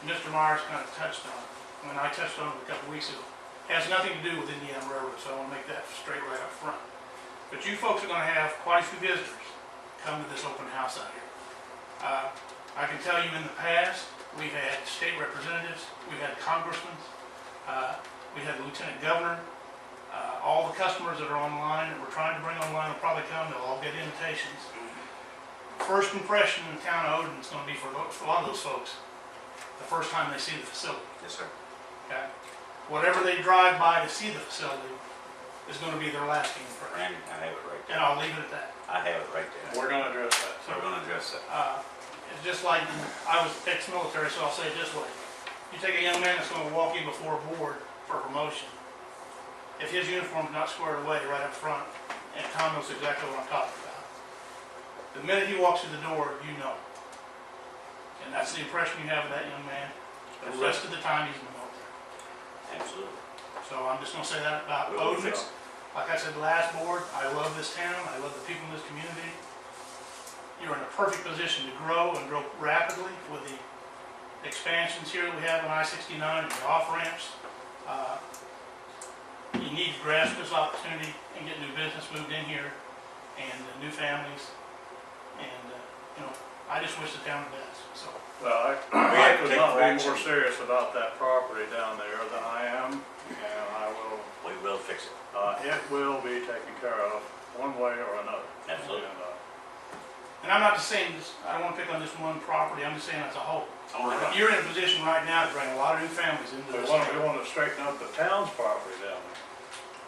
Mr. Myers kind of touched on, when I touched on it a couple weeks ago, has nothing to do with Indiana Railroad, so I want to make that straight right up front. But you folks are going to have quite a few visitors come to this open house out here. I can tell you in the past, we've had state representatives, we've had congressmen, we had the lieutenant governor, all the customers that are online that we're trying to bring online will probably come, they'll all get invitations. First impression in the town of Odon is going to be for a lot of those folks, the first time they see the facility. Yes, sir. Okay? Whatever they drive by to see the facility is going to be their lasting impression. And I have it right And there. I'll leave it at that. I have it right there. We're gonna address that. So we're gonna address that. It's just like, I was ex-military, so I'll say it this way. You take a young man that's going to walk you before a board for promotion. If his uniform's not squared away right up front, and Tom knows exactly what I'm talking about. The minute he walks through the door, you know. And that's the impression you have of that young man. The rest of the time, he's in the military. Absolutely. So I'm just going to say that about We'll Odon. fix it. Like I said last board, I love this town, I love the people in this community. You're in a perfect position to grow and grow rapidly with the expansions here that we have on I-69 and the off-ramps. You need to grasp this opportunity and get new business moved in here and new families. And, I just wish the town the best, so. Well, I could not be more serious about that property down there than I am, and I will, We will fix it. it will be taken care of one way or another. Absolutely. And I'm not just saying this, I don't want to pick on this one property, I'm just saying as a whole. Oh, I know. You're in a position right now to bring a lot of new families into We this. want to straighten up the town's property down there.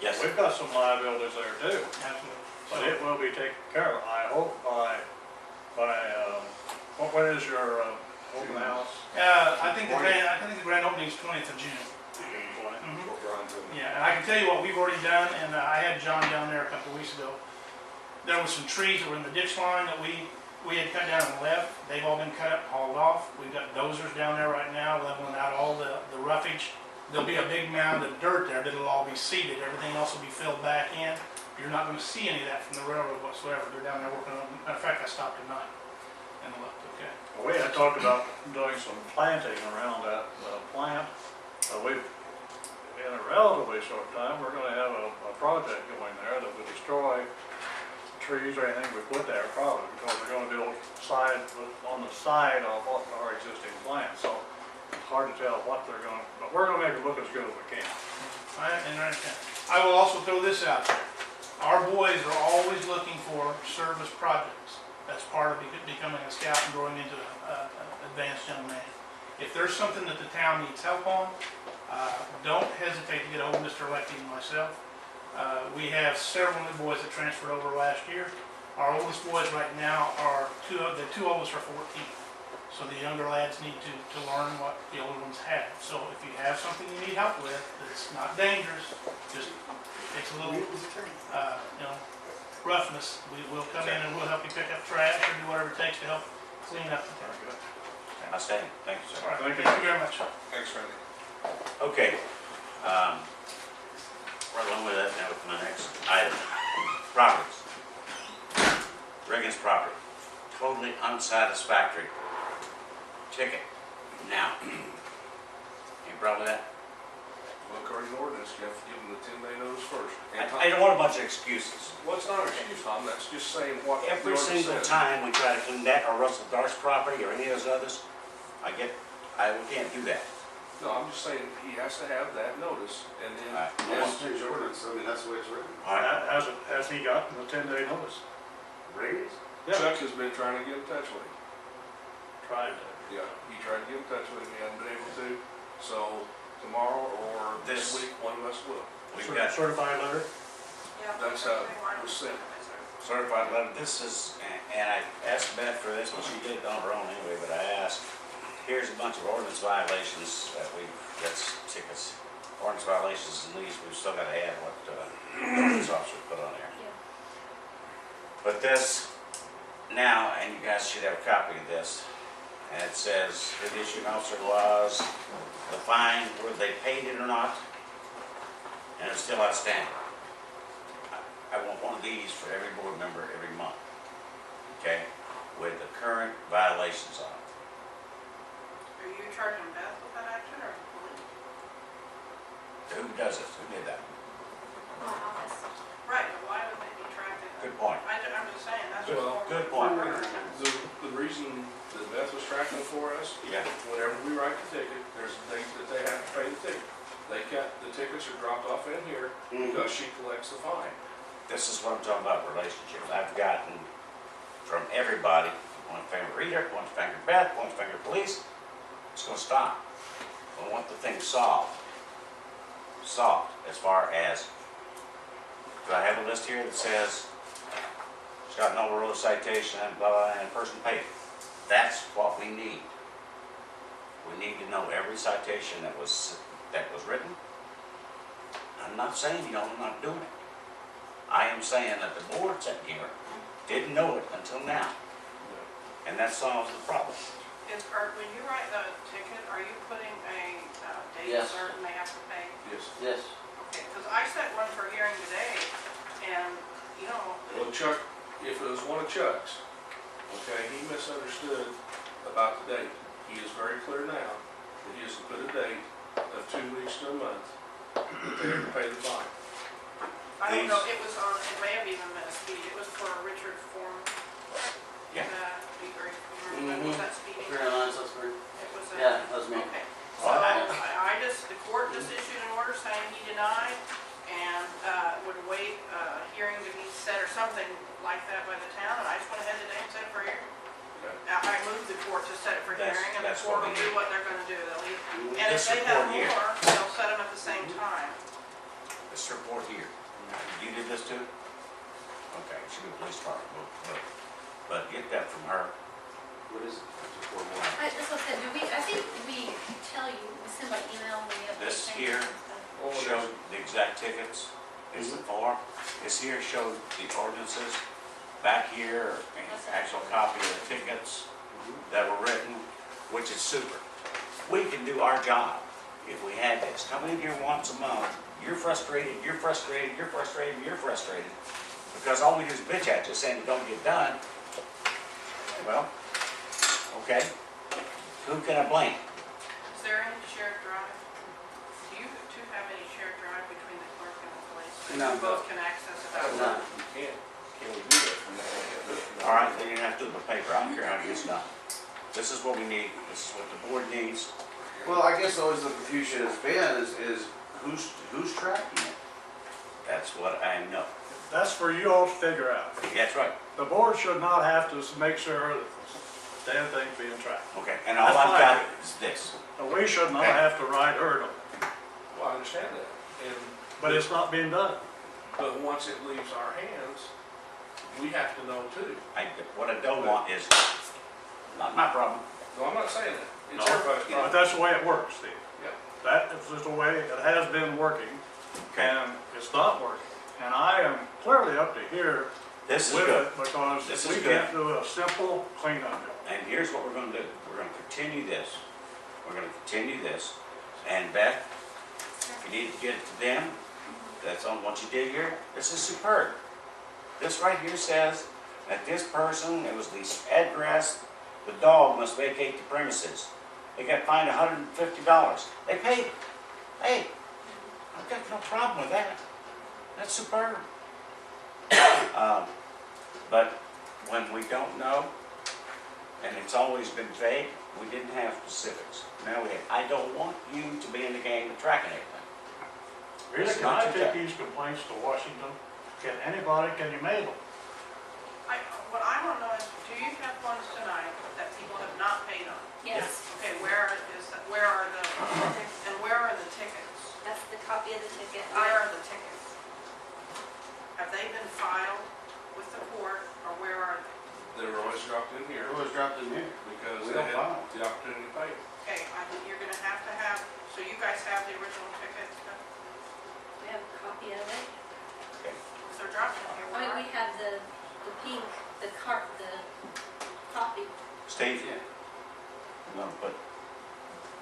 Yes, sir. We've got some liabilities there too, Absolutely. but it will be taken care of, I hope by, when is your open house? I think the grand opening is 20th of June. Mhm. Yeah, and I can tell you what we've already done, and I had John down there a couple of weeks ago. There was some trees that were in the ditch line that we had cut down and left. They've all been cut up and hauled off. We've got dozers down there right now leveling out all the roughage. There'll be a big mound of dirt there that'll all be seeded. Everything else will be filled back in. You're not going to see any of that from the railroad whatsoever. They're down there working on it. Matter of fact, I stopped tonight and looked, okay. We had talked about doing some planting around that plant. In a relatively short time, we're gonna have a project going there that will destroy trees or anything we put there probably, because we're gonna build on the side of our existing plant. So it's hard to tell what they're gonna, but we're gonna make it look as good as we can. I understand. I will also throw this out there. Our boys are always looking for service projects. That's part of becoming a scout and growing into an advanced young man. If there's something that the town needs help on, don't hesitate to get hold of Mr. Leckie and myself. We have several new boys that transferred over last year. Our oldest boys right now are the two oldest are 14. So the younger lads need to learn what the older ones have. So if you have something you need help with that's not dangerous, just takes a little, roughness, we'll come in and we'll help you pick up trash or do whatever it takes to help clean up the town. Outstanding. Thank you, All sir. right, Thank you. thank you very much. Thanks, Randy. Okay. Right along with that, now with my next item. Properties. Reagan's property. Totally unsatisfactory. Ticket. Now. Any problem with that? Well, according to ordinance, you have to give them the 10-day notice first. I don't want a bunch of excuses. Well, it's not an excuse, Tom, that's just saying what the Every ordinance single says. time we try to clean that or Russell Dart's property or any of those others, we can't do that. No, I'm just saying, he has to have that notice, and then, All right. Yes, change the ordinance, I mean, that's the way it's written. All right. Has he gotten the 10-day notice? Raise? Chuck has been trying to get in touch with him. Tried to. Yeah, he tried to get in touch with him, he hasn't been able to, so tomorrow or this This- week, one of us will. We've got Certified letter? That's how it was sent. certified letter. This is, and I asked Beth for this, but she did it on her own anyway, but I asked, here's a bunch of ordinance violations that that's tickets. Ordinance violations and these, we've still got to add what the ordinance officer put on there. But this, now, and you guys should have a copy of this, and it says who the issuing officer was, the fine, whether they paid it or not, and it's still outstanding. I want one of these for every board member every month, okay, with the current violations on it. Are you charging Beth with that action or the police? Who does it? Who did that? My office. Right, but why would they be tracking? Good point. I'm just saying, that's just Well, more. good point. for her. The reason that Beth was tracking it for us, Yeah. whenever we write the ticket, there's a date that they have to pay the ticket. The tickets are dropped off in here because she collects the fine. This is what I'm talking about, relationships. I've gotten from everybody, one finger reader, one finger Beth, one finger police. It's gonna stop. I want the thing solved. Solved, as far as, do I have a list here that says, it's got an over road citation and blah, blah, and a person paid it? That's what we need. We need to know every citation that was written. I'm not saying, I'm not doing it. I am saying that the board sat here didn't know it until now, and that solves the problem. When you write the ticket, are you putting a date Yes. certain they have to pay? Yes. Yes. Okay, because I set one for hearing today, and, Well, Chuck, if it was one of Chuck's, okay, he misunderstood about the date. He is very clear now that he has to put a date of 2 weeks to a month that they have to pay the fine. I don't know, it may have even been a speed, it was for Richard Form. Yeah. Be very, remember, was that speeding? Very nice, that's very, It was a. yeah, that was me. Okay, so Well, the court just issued an order saying he denied and would wait a hearing to be set or something like that by the town, and I just went ahead today and set it for hearing. Okay. I moved the court to set it for That's- hearing, and the that's court what will we do need. what they're gonna do, and if This they have report here. more, they'll set them at the same time. This report here, you did this too? Okay, it should be police department, but get that from her. What is it? Just one more. That's what I said, I think we tell you, we send by email when we have. This things here. and stuff. Well, Showed the exact tickets, is the form. This here showed the ordinances. Back here, an actual copy of the tickets that were written, which is super. We can do our job if we had this. Come in here once a month, you're frustrated, you're frustrated, you're frustrated, you're frustrated, because all we do is bitch at you saying it don't get done. Well, okay, who can I blame? Is there any shared drive? Do you two have any shared drive between the clerk and the police? That No. you both can access it that No. way? You can't. Can we do that from there? All right, then you're gonna have to do it by paper, I don't care how it gets done. This is what we need, this is what the board needs. Well, I guess always the confusion has been is who's tracking it? That's what I know. That's for you all to figure out. That's right. The board should not have to make sure that the damn thing's being tracked. Okay, and all That's I've fine. got is this. And we should not Okay. have to write hurdle, Well, I understand that. but it's not being done. But once it leaves our hands, we have to know too. What I don't want is, not my problem. No, I'm not saying that. It's No. everybody's But problem. that's the way it works, Steve. Yeah. That is just the way it has been working, Okay, and it's not working. And I am clearly up to here this is with good. it because This we is can't good. do a simple cleanup job. And here's what we're gonna do. We're gonna continue this. We're gonna continue this. And Beth, if you need to get it to them, that's on what you did here. This is superb. This right here says that this person, it was the address, the dog must vacate the premises. They got fined $150. They paid it. Hey, I've got no problem with that. That's superb. But when we don't know, and it's always been vague, we didn't have specifics. Now we have, I don't want you to be in the game of tracking everything. Rita, It's can not I too take tough. these complaints to Washington? Can you mail them? What I want to know is, do you have ones tonight that people have not paid on? Yes, Okay, where are the tickets? that's the copy of the ticket. Where are the tickets? Have they been filed with the court, or where are they? They were always dropped in here It was dropped in here. because We they don't file. had the opportunity to pay. Okay, I think you're gonna have, so you guys have the original tickets, We have a copy of it. if they're dropped in here, I where mean, are we have the pink, the copy. Steve, I'm gonna put,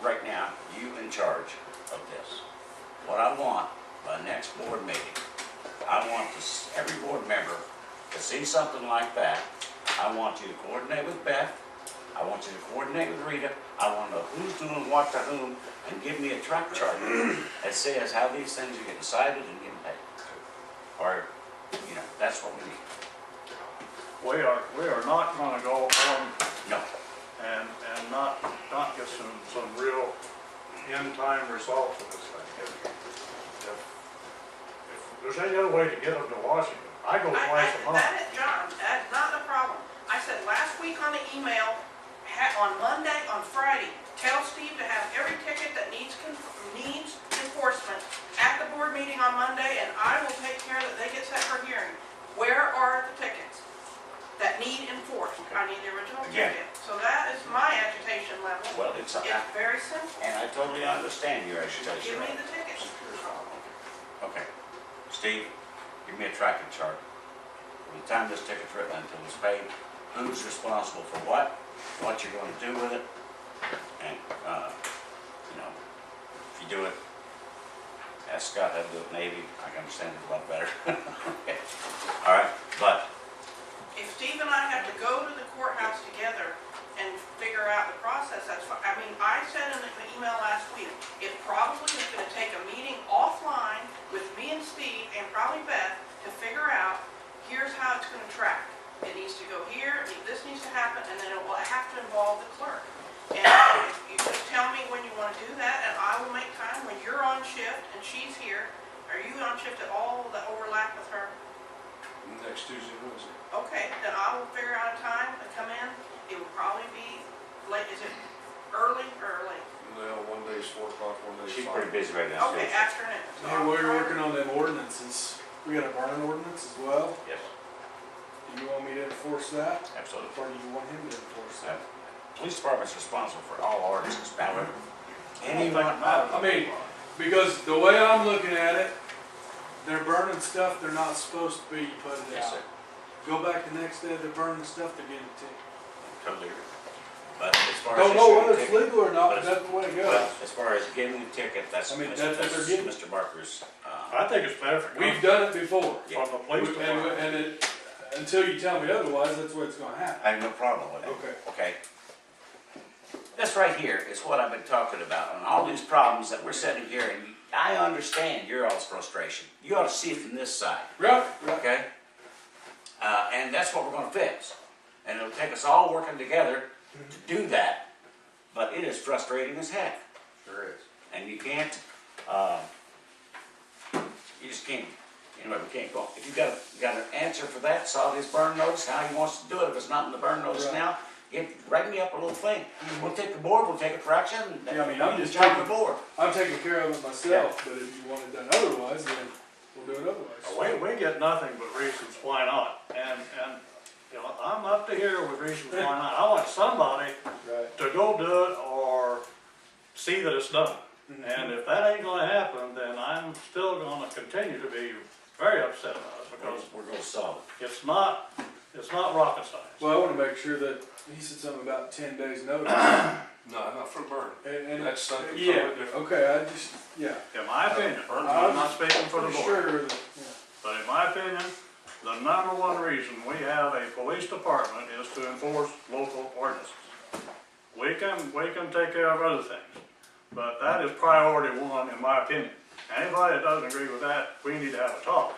right now, you in charge of this. What I want by next board meeting, I want every board member to see something like that. I want you to coordinate with Beth. I want you to coordinate with Rita. I wanna know who's doing what to whom, and give me a track chart that says how these things are getting cited and getting paid. Or, you know, that's what we need. We are not gonna go on No, and not get some real in-time results of this thing. If there's any other way to get them to Washington, I go twice a month. That is, John, that's not the problem. I said last week on the email, on Monday, on Friday, tell Steve to have every ticket that needs enforcement at the board meeting on Monday, and I will take care that they get set for hearing. Where are the tickets that need enforced? I need the original Again. ticket. So that is my agitation level. well, it's, It's very simple. and I totally understand your agitation. Give me the tickets. Okay, Steve, give me a tracking chart. From the time this ticket's written until it's paid, who's responsible for what you're gonna do with it, and, you know, if you do it, ask Scott how to do it Navy, I can understand it a lot better. All right, but, If Steve and I have to go to the courthouse together and figure out the process, that's fine. I mean, I said in the email last week, it probably is gonna take a meeting offline with me and Steve and probably Beth to figure out, here's how it's gonna track. It needs to go here, this needs to happen, and then it will have to involve the clerk. And if you just tell me when you wanna do that, and I will make time when you're on shift and she's here. Are you on shift at all that overlap with her? Next Tuesday, Wednesday. Okay, then I will figure out a time to come in. It will probably be late, is it early or late? No, one day's 4 o'clock, one day's 5. she's pretty busy right now. Okay, Susan. afternoon. So Hey, I'll while you're try working to- on them ordinances, we got a burn ordinance as well. Yes, Do you want me to enforce that? absolutely. Or do you want him to enforce that? Police department's responsible for all ordinances, however, Anyone, I mean, because the way I'm looking at it, they're burning stuff they're not supposed to be, you put it yes, out. sir, Go back the next day, they're burning stuff, they're getting ticked. totally agree. But as far as. Don't know issuing whether it's tickets- legal or not, but but that's the way it Well, goes. as far as getting the ticket, that's I mean, Mr. that's what they're getting. Mr. Barker's, I think it's better for We've done it before. yeah, from the police department. And it, until you tell me otherwise, that's the way it's gonna happen. I have no problem with it. Okay. Okay. This right here is what I've been talking about, and all these problems that we're sitting here, and I understand your all's frustration. You ought to see it from this side, Right, right. okay? And that's what we're gonna fix. And it'll take us all working together to do that, but it is frustrating as heck. Sure is. And you can't, you just can't, anyway, we can't go. If you got an answer for that, saw this burn notice, how he wants to do it, if it's not in the burn notice Right. now, write me up a little thing. We'll take the board, we'll take it for action. Yeah, I mean, I'm just Job of taking- the board. I'm taking care of it myself, but if you want it done otherwise, then we'll do it otherwise. We get nothing but reasons why not, and, you know, I'm up to here with reasons why not. I want somebody Right. to go do it or see that it's done. Mhm. And if that ain't gonna happen, then I'm still gonna continue to be very upset about it, because We're gonna solve it. it's not rocket science. Well, I wanna make sure that, he said something about 10 days notice. No, not for burn. And That's something yeah, totally different. okay, I just, yeah. In my opinion, Burn I'm not speaking for the Pretty board, sure that, yeah. but in my opinion, the number one reason we have a police department is to enforce local ordinances. We can take care of other things, but that is priority one in my opinion. Anybody that doesn't agree with that, we need to have a talk.